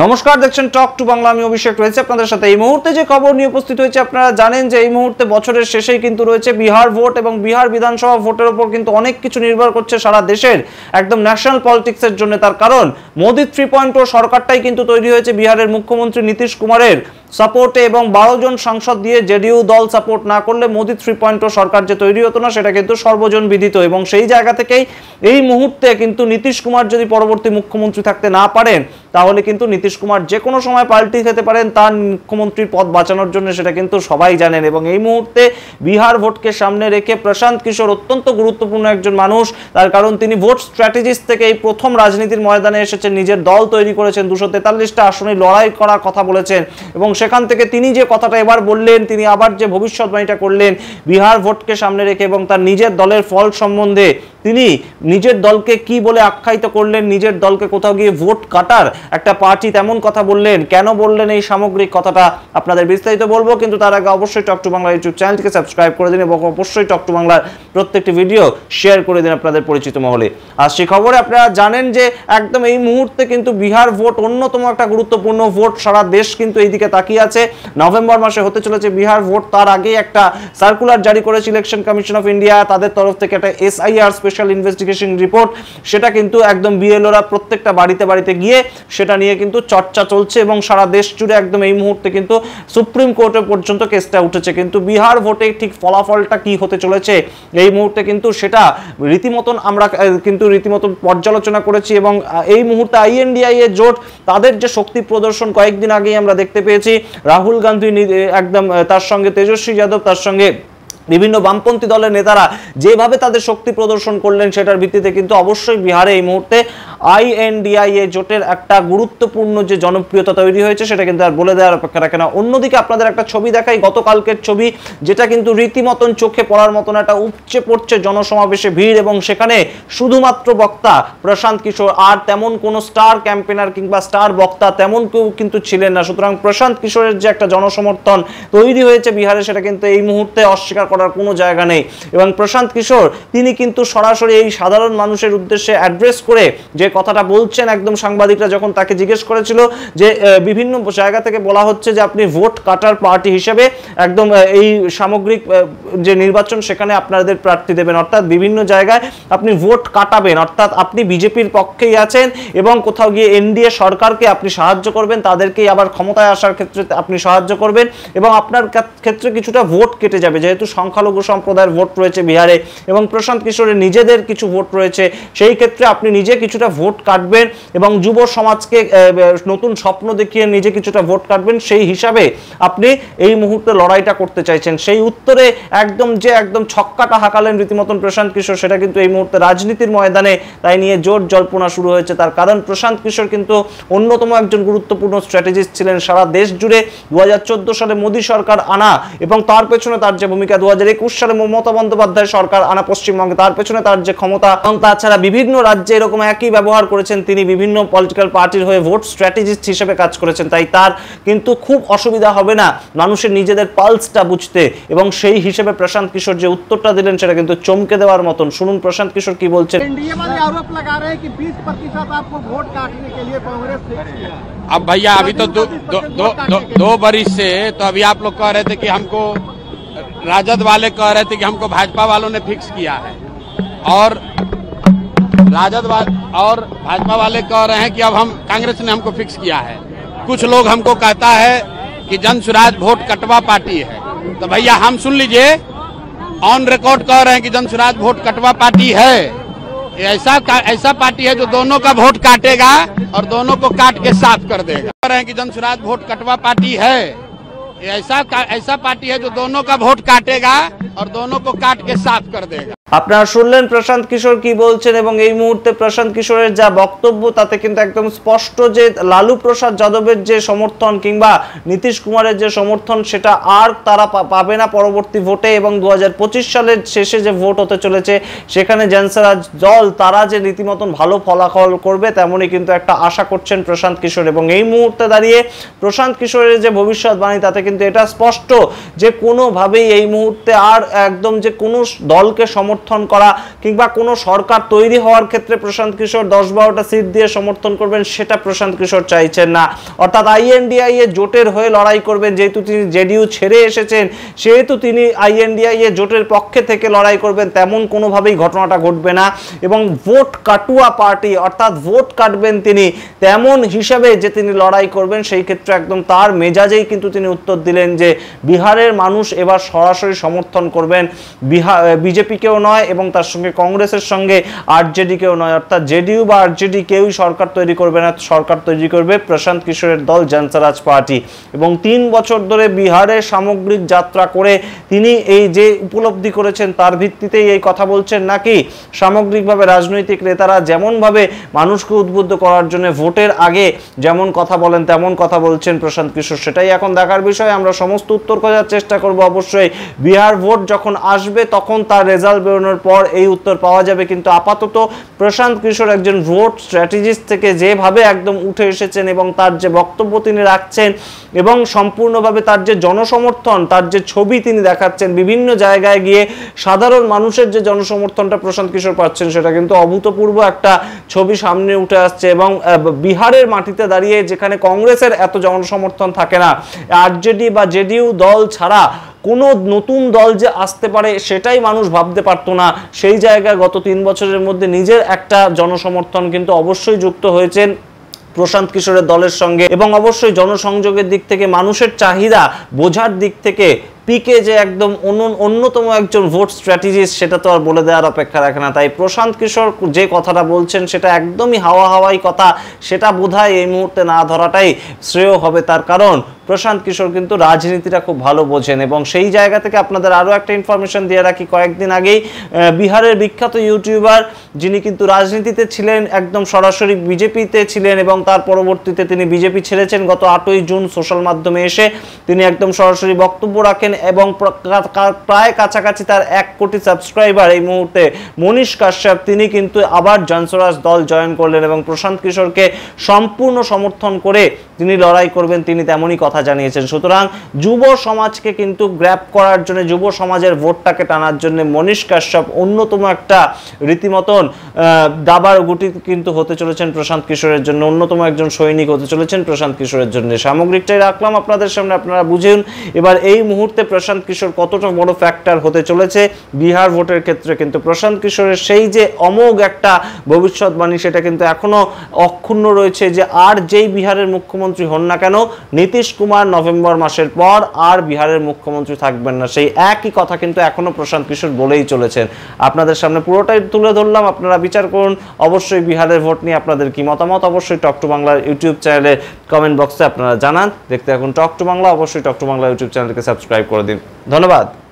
নমস্কার, দেখছেন talk to Bangla. আমি অভিষেক রয়েছে আপনাদের সাথে। এই মুহূর্তে যে খবর নিয়ে উপস্থিত হয়েছে, আপনারা জানেন যে এই মুহূর্তে বছরের শেষেই কিন্তু রয়েছে বিহার ভোট, এবং বিহার বিধানসভা ভোটের উপর কিন্তু অনেক কিছু নির্ভর করছে সারা দেশের একদম ন্যাশনাল পলিটিক্সের জন্য। তার কারণ মোদি 3.0 সরকারটাই কিন্তু তৈরি হয়েছে বিহারের মুখ্যমন্ত্রী নীতিশ কুমারের সাপোর্টে, এবং 12 জন সাংসদ দিয়ে জেডিইউ দল সাপোর্ট না করলে মোদি 3.0 সরকার যে তৈরি হতো না, সেটা কিন্তু সর্বজন বিদিত। এবং সেই জায়গা থেকেই এই মুহূর্তে কিন্তু নীতিশ কুমার যদি পরবর্তী মুখ্যমন্ত্রী থাকতে না পারেন, তাহলে কিন্তু নীতিশ কুমার যে কোনো সময় পাল্টি খেতে পারেন তার মুখ্যমন্ত্রীর পদ বাঁচানোর জন্য, সেটা কিন্তু সবাই জানেন। এবং এই মুহূর্তে বিহার ভোটকে সামনে রেখে প্রশান্ত কিশোর অত্যন্ত গুরুত্বপূর্ণ একজন মানুষ। তার কারণ তিনি ভোট স্ট্র্যাটেজিস্ট থেকে এই প্রথম রাজনীতির ময়দানে এসেছেন, নিজের দল তৈরি করেছেন, 243টা আসনে লড়াই করার কথা বলেছেন। এবং সেখান থেকে তিনি যে কথাটা এবার বললেন, তিনি আবার যে ভবিষ্যৎবাণীটা করলেন বিহার ভোটকে সামনে রেখে, এবং তার নিজের দলের ফল সম্বন্ধে তিনি নিজের দলকে কি বলে আখ্যায়িত করলেন, নিজের দলকে কোথাও গিয়ে ভোট কাটার একটা পার্টি তেমন কথা বললেন। কেন বললেন এই সামগ্রিক কথাটা আপনাদের বিস্তারিত বলবো, কিন্তু তার আগে অবশ্যই টক টু বাংলা ইউটিউব চ্যানেলটিকে সাবস্ক্রাইব করে দিন, এবং অবশ্যই টক টু বাংলার প্রত্যেকটি ভিডিও শেয়ার করে দিন আপনাদের পরিচিত মহলে। আর সেই খবরে আপনারা জানেন যে একদম এই মুহূর্তে কিন্তু বিহার ভোট অন্যতম একটা গুরুত্বপূর্ণ ভোট। সারা দেশ কিন্তু এইদিকে তাকিয়ে আছে। নভেম্বর মাসে হতে চলেছে বিহার ভোট। তার আগে একটা সার্কুলার জারি করেছে ইলেকশন কমিশন অফ ইন্ডিয়া, তাদের তরফ থেকে একটা SIR স্পেশাল ইনভেস্টিগেশন রিপোর্ট। সেটা কিন্তু একদম বিএলওরা প্রত্যেকটা বাড়িতে বাড়িতে গিয়ে সেটা নিয়ে কিন্তু চর্চা চলছে, এবং সারা দেশ জুড়ে একদম এই মুহূর্তে কিন্তু সুপ্রিম কোর্টে পর্যন্ত কেসটা উঠেছে। কিন্তু বিহার ভোটে ঠিক ফলাফলটা কি হতে চলেছে এই মুহূর্তে কিন্তু সেটা রীতিমতন আমরা কিন্তু রীতিমতো পর্যালোচনা করেছি। এবং এই মুহূর্তে INDI এর জোট, তাদের যে শক্তি প্রদর্শন কয়েকদিন আগেই আমরা দেখতে পেয়েছি, রাহুল গান্ধী একদম, তার সঙ্গে তেজস্বী যাদব, তার সঙ্গে বিভিন্ন বামপন্থী দলের নেতারা যেভাবে তাদের শক্তি প্রদর্শন করলেন, সেটার ভিত্তিতে কিন্তু অবশ্যই বিহারে এই মুহূর্তে INDI জোটের একটা গুরুত্বপূর্ণ যে জনপ্রিয়তা তৈরি হয়েছে, সেটা কিন্তু আর বলে দেওয়ার অপেক্ষা রাখে না। অন্যদিকে আপনাদের একটা ছবি দেখাই, গতকালকের ছবি, যেটা কিন্তু রীতিমতন চোখে পড়ার মতন একটা উপচে পড়ছে জনসমাবেশে ভিড়, এবং সেখানে শুধুমাত্র বক্তা প্রশান্ত কিশোর, আর তেমন কোনো স্টার ক্যাম্পেনার কিংবা স্টার বক্তা তেমন কেউ কিন্তু ছিলেন না। সুতরাং প্রশান্ত কিশোরের যে একটা জনসমর্থন তৈরি হয়েছে বিহারে, সেটা কিন্তু এই মুহূর্তে অস্বীকার করার কোনো জায়গা নেই। এবং প্রশান্ত কিশোর তিনি কিন্তু সরাসরি এই সাধারণ মানুষের উদ্দেশ্যে অ্যাড্রেস করে যে কথাটা বলছেন, একদম সাংবাদিকরা যখন তাকে জিজ্ঞেস করেছিল যে বিভিন্ন জায়গা থেকে বলা হচ্ছে যে আপনি ভোট কাটার পার্টি হিসেবে একদম এই সামগ্রিক যে নির্বাচন সেখানে আপনাদের প্রার্থী দেবেন, অর্থাৎ বিভিন্ন জায়গায় আপনি ভোট কাটাবেন, অর্থাৎ আপনি বিজেপির পক্ষেই আছেন এবং কোথাও গিয়ে NDA সরকারকে আপনি সাহায্য করবেন, তাদেরকেই আবার ক্ষমতায় আসার ক্ষেত্রে আপনি সাহায্য করবেন, এবং আপনার ক্ষেত্রে কিছুটা ভোট কেটে যাবে, যেহেতু সংখ্যালঘু সম্প্রদায়ের ভোট রয়েছে বিহারে, এবং প্রশান্ত কিশোরের নিজেদের কিছু ভোট রয়েছে, সেই ক্ষেত্রে আপনি নিজে কিছুটা ভোট কাটবেন, এবং যুব সমাজকে নতুন স্বপ্ন দেখিয়ে নিজে কিছুটা ভোট কাটবেন, সেই হিসাবে আপনি এই মুহূর্তে লড়াইটা করতে চাইছেন। সেই উত্তরে একদম ছক্কাটা হাঁকালেন রীতিমতন প্রশান্ত কিশোর, সেটা কিন্তু এই মুহূর্তে রাজনীতির ময়দানে তাই নিয়ে জোর জল্পনা শুরু হয়েছে। তার কারণ প্রশান্ত কিশোর কিন্তু অন্যতম একজন গুরুত্বপূর্ণ স্ট্র্যাটেজিস্ট ছিলেন। সারা দেশ জুড়ে 2014 সালে মোদী সরকার আনা, এবং তার পেছনে তার যে ভূমিকা, 2021 সালে মমতা বন্দ্যোপাধ্যায় সরকার আনা পশ্চিমবঙ্গে, তার পেছনে তার যে ক্ষমতা, এবং তাছাড়া বিভিন্ন রাজ্যে এরকম একই ব্যবহার করেছেন তিনি, বিভিন্ন পলিটিক্যাল পার্টির হয়ে ভোট স্ট্র্যাটেজিস্ট হিসেবে কাজ করেছেন। তাই তার কিন্তু খুব অসুবিধা হবে না মানুষের নিজেদের পালসটা বুঝতে, এবং সেই হিসেবে প্রশান্ত কিশোর যে উত্তরটা দিলেন সেটা কিন্তু চমকে দেওয়ার মতন। শুনুন প্রশান্ত কিশোর কি বলছেন। आरोप लगा रहे हैं कि 20% आपको वोट काटने के लिए कांग्रेस फिक्स किया। अब भैया अभी तो दो बरिस से, तो अभी आप लोग कह रहे थे कि हमको राजद वाले कह रहे थे कि हमको भाजपा वालों ने फिक्स किया है, और भाजपा वाले कह रहे हैं कि अब हम कांग्रेस ने हमको फिक्स किया है। कुछ लोग हमको कहता है कि जन स्वराज वोट कटवा पार्टी है। तो भैया हम सुन लीजिए, ऑन रिकॉर्ड कह रहे हैं कि जन स्वराज वोट कटवा पार्टी है। ऐसा पार्टी है जो दोनों का वोट काटेगा और दोनों को काट के साफ कर देगा। कह रहे हैं कि जन स्वराज वोट कटवा पार्टी है। ऐसा पार्टी है जो दोनों का वोट काटेगा और दोनों को काट के साफ कर देगा। আপনারা শুনলেন প্রশান্ত কিশোর কি বলছেন, এবং এই মুহূর্তে প্রশান্ত কিশোরের যা বক্তব্য তাতে কিন্তু একদম স্পষ্ট যে লালু প্রসাদ যাদবের যে সমর্থন কিংবা নীতিশ কুমারের যে সমর্থন, সেটা আর তারা পাবে না পরবর্তী ভোটে। এবং 2025 সালের শেষে যে ভোট হতে চলেছে, সেখানে জনস্বরাজ দল তারা যে রীতিমতন ভালো ফলাফল করবে তেমনই কিন্তু একটা আশা করছেন প্রশান্ত কিশোর। এবং এই মুহূর্তে দাঁড়িয়ে প্রশান্ত কিশোরের যে ভবিষ্যৎবাণী, তাতে কিন্তু কিন্তু এটা স্পষ্ট যে কোনোভাবেই এই মুহূর্তে আর একদম যে কোনো দলকে সমর্থন করা কিংবা কোনো সরকার তৈরি হওয়ার ক্ষেত্রে প্রশান্ত কিশোর 10-12টা সিট দিয়ে সমর্থন করবেন সেটা প্রশান্ত কিশোর চাইছেন না। অর্থাৎ আইএনডিআইএ জোটের হয়ে লড়াই করবেন, যেহেতু তিনি জেডিইউ ছেড়ে এসেছেন সেহেতু তিনি আইএনডিআইএ জোটের পক্ষে থেকে লড়াই করবেন, তেমন কোনোভাবেই ঘটনাটা ঘটবে না। এবং ভোট কাটুয়া পার্টি অর্থাৎ ভোট কাটবেন তিনি, তেমন হিসাবে যে তিনি লড়াই করবেন সেই ক্ষেত্রে একদম তার মেজাজেই কিন্তু তিনি উত্তর দিলেন যে বিহারের মানুষ এবার সরাসরি সমর্থন করবেন বিজেপিকেও নয় এবং তার সঙ্গে কংগ্রেসের সঙ্গে আরজেডিকেও নয়, অর্থাৎ জেডিইউ বা আরজেডি কেউই সরকার তৈরি করবে না, সরকার তৈরি করবে প্রশান্ত কিশোরের দল জনস্বরাজ পার্টি। এবং 3 বছর ধরে বিহারের সামগ্রিক যাত্রা করে তিনি এই যে উপলব্ধি করেছেন তার ভিত্তিতেই এই কথা বলছেন, নাকি সামগ্রিকভাবে রাজনৈতিক নেতারা যেমনভাবে মানুষকে উদ্বুদ্ধ করার জন্য ভোটের আগে যেমন কথা বলেন তেমন কথা বলছেন প্রশান্ত কিশোর, সেটাই এখন দেখার বিষয়। আমরা সমস্ত উত্তর খোঁজার চেষ্টা করব অবশ্যই। বিহার ভোট যখন আসবে তখন তার রেজাল্ট বেরোনোর পর এই উত্তর পাওয়া যাবে, কিন্তু আপাতত প্রশান্ত কিশোর একজন ভোট স্ট্র্যাটেজিস্ট থেকে যেভাবে একদম উঠে এসেছেন এবং তার যে বক্তব্য তিনি রাখছেন এবং সম্পূর্ণভাবে তার যে জনসমর্থন, তার যে ছবি তিনি দেখাচ্ছেন বিভিন্ন জায়গায় গিয়ে সাধারণ মানুষের যে জনসমর্থনটা প্রশান্ত কিশোর পাচ্ছেন সেটা কিন্তু অভূতপূর্ব একটা ছবি সামনে উঠে আসছে। এবং বিহারের মাটিতে দাঁড়িয়ে যেখানে কংগ্রেসের এত জনসমর্থন থাকে না, আরজেডি বা জেডিইউ দল ছাড়া কোনো নতুন দল যে আসতে পারে সেটাই মানুষ ভাবতে পারতো না, সেই জায়গায় গত 3 বছরের মধ্যে নিজের একটা জনসমর্থন কিন্তু অবশ্যই যুক্ত হয়েছেন প্রশান্ত কিশোরের দলের সঙ্গে। এবং অবশ্যই জনসংযোগের দিক থেকে মানুষের চাহিদা বোঝার দিক থেকে পিকে যে একদম অন্যতম একজন ভোট স্ট্র্যাটেজিস্ট সেটা তো আর বলে দেওয়ার অপেক্ষা রাখে না। তাই প্রশান্ত কিশোর যে কথাটা বলছেন সেটা একদমই হাওয়াই কথা, সেটা বোধহয় এই মুহূর্তে না ধরাটাই শ্রেয় হবে। তার কারণ প্রশান্ত কিশোর কিন্তু রাজনীতিটা খুব ভালো বোঝেন। এবং সেই জায়গা থেকে আপনাদের আরও একটা ইনফরমেশন দিয়ে রাখি, কয়েকদিন আগেই বিহারের বিখ্যাত ইউটিউবার যিনি কিন্তু রাজনীতিতে ছিলেন, একদম সরাসরি বিজেপিতে ছিলেন এবং তার পরবর্তীতে তিনি বিজেপি ছেড়েছেন গত 8ই জুন সোশ্যাল মাধ্যমে এসে তিনি একদম সরাসরি বক্তব্য রাখেন এবং প্রায় কাছাকাছি তার 1 কোটি সাবস্ক্রাইবার এই মুহূর্তে মনীষ কাশ্যপ, তিনি কিন্তু আবার জনস্বরাজ দল জয়েন করলেন এবং প্রশান্ত কিশোরকে সম্পূর্ণ সমর্থন করে তিনি লড়াই করবেন, তিনি তেমনই কথা জানিয়েছেন। সুতরাং যুব সমাজকে কিন্তু গ্র্যাব করার জন্য, যুব সমাজের ভোটটাকে টানার জন্য মনীষ কাশ্যপ অন্যতম একটা রীতিমতন দাবার গুটি কিন্তু হতে চলেছেন প্রশান্ত কিশোরের জন্য, অন্যতম একজন সৈনিক হতে চলেছেন প্রশান্ত কিশোরের জন্য। সামগ্রিকটাই রাখলাম আপনাদের সামনে, আপনারা বুঝুন এবার এই মুহূর্তে প্রশান্ত কিশোর কতটা বড় ফ্যাক্টর হতে চলেছে বিহার ভোটের ক্ষেত্রে। কিন্তু প্রশান্ত কিশোরের সেই যে অমোঘ একটা ভবিষ্যৎবাণী সেটা কিন্তু এখনো অক্ষুণ্ণ রয়েছে যে আর যেই বিহারের মুখ্যমন্ত্রী হন না কেন নীতিশ কুমার নভেম্বর মাসের পর আর বিহারের মুখ্যমন্ত্রী থাকবেন না, সেই একই কথা কিন্তু এখনো প্রশান্ত কিশোর বলেই চলেছেন। আপনাদের সামনে পুরোটাই তুলে ধরলাম, আপনারা বিচার করুন। অবশ্যই বিহারের ভোট নিয়ে আপনাদের কি মতামত অবশ্যই টক টু বাংলার ইউটিউব চ্যানেলে কমেন্ট বক্সে আপনারা জানান। দেখতে থাকুন টক টু বাংলা, অবশ্যই টক টু বাংলা ইউটিউব চ্যানেলকে সাবস্ক্রাইব করে দিন। ধন্যবাদ।